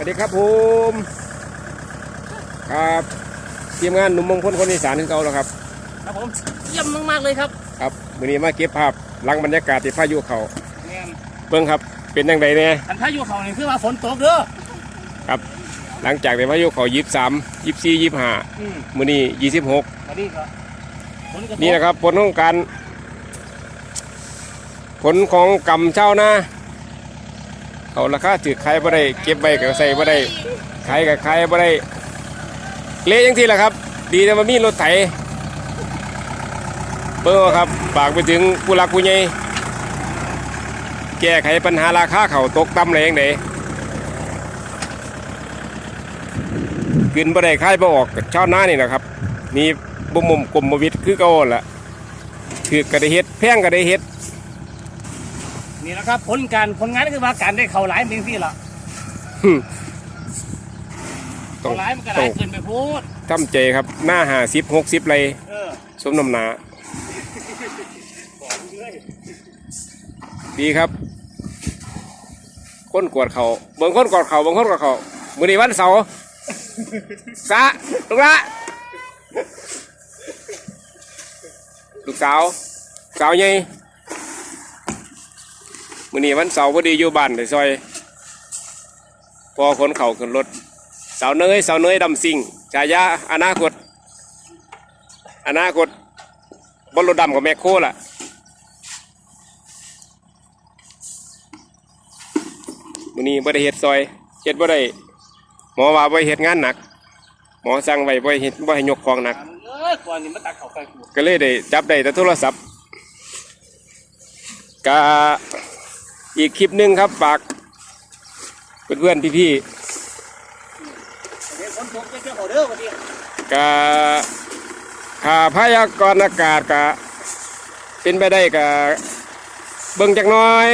วัสดีครับผมครับทีมงานหนุ่มมงคลคนอีสานของเราแล้วครับครับผมเยี่ยมมากๆเลยครับครับวันนี้มาเก็บภาพหลังบรรยากาศที่พายุเขาแม่นเบิ้งครับเป็นยังไงเนี่ยอันพายุเขานี่คือว่าฝนตกเด้อครับหลังจากที่พายุเขา23 24 25มื้อนี้26วันนี้ก็ฝนก็ตกนี่นะครับผลของการผลของกรรมเช่านะเขาราคาถือขายบ่ได้เก็บไว้ก็ใส่บ่ได้ขายก็ขายบ่ได้เละจังที่แหละครับดีแต่มันมีรถไถเบิ่งเอาครับฝากไปถึงผู้หลักผู้ใหญ่แก้ไขปัญหาราคาเขาตกต่ำเลยอย่างไดขึ้นบ่ได้ขายบ่ออกชาวนานี่นะครับมีบ่มุมกลมบ่วิดคือเก่าล่ะถือก็ได้เฮ็ดแพงก็ได้เฮ็ดนี่นะครับผลงานคือว่าการได้เข่าหลายเป็นที่ละเข่าหลายมันก็หลายเกินไปพูดทำใจครับหน้า50 60ไรสมน้ำหนาดีครับคนกวดเขาเบิ่งคนกวดเขาบางคนกวดเขามื้อนี้วันเสาร์สะลูกละลูกสาวใหญ่มื้อนี้วันเสาร์พอดีอยู่บ้านในซอยพอคนเข่าขึ้นรถสาวเนยดำซิ่งฉายาอนาคตบอลรถดำกับแมคโครล่ะมื้อนี้บ่ได้เฮ็ดซอยเฮ็ดบ่ได้หมอว่าบ่ให้เฮ็ดงานหนักหมอสั่งไว้บ่ให้ยกของหนักก่อนนี่มันตักเข่าไปก็เลยได้จับได้แต่โทรศัพท์กะอีกคลิปหนึ่งครับฝากเพื่อนๆพี่ๆกะพยากรณ์อากาศกะเป็นไปได้กะเบิ่งจักน้อย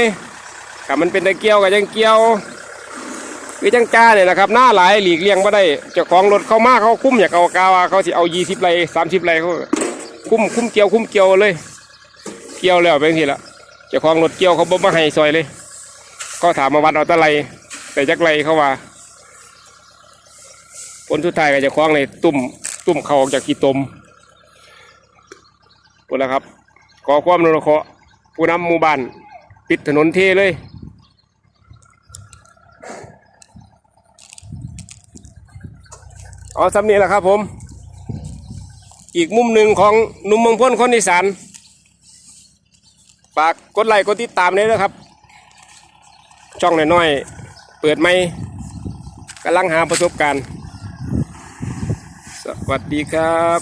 กะมันเป็นตะเกียวกะจังเกียวคือจังจ้าเนี่ยนะครับหน้าหลายหลีกเลี่ยงบ่ได้เจ้าของรถเข้ามาเขาคุ้มอยากเอากาวเขาสิเอา20ไร่30ไร่เขาคุ้มเกี่ยวเลยเกี่ยวแล้วเป็นทีละเจ้าของรถเกี่ยวเขาบ่มาให้ซอยเลยก็ถามมาวัดเอาตะไลแต่จักไรเขาว่าผลสุดท้ายก็จะคล้องเลยตุ่มเขาออกจากขี้ตมพูดแล้วครับขอความอนุเคราะห์ผู้นำหมู่บ้านปิดถนนเทเลยเอาสำเนียงแหละครับผมอีกมุมหนึ่งของหนุ่มเมืองพ้นคนอีสานฝากกดไลค์กดติดตามเลยนะครับช่องน้อยๆเปิดไม่กำลังหาประสบการณ์สวัสดีครับ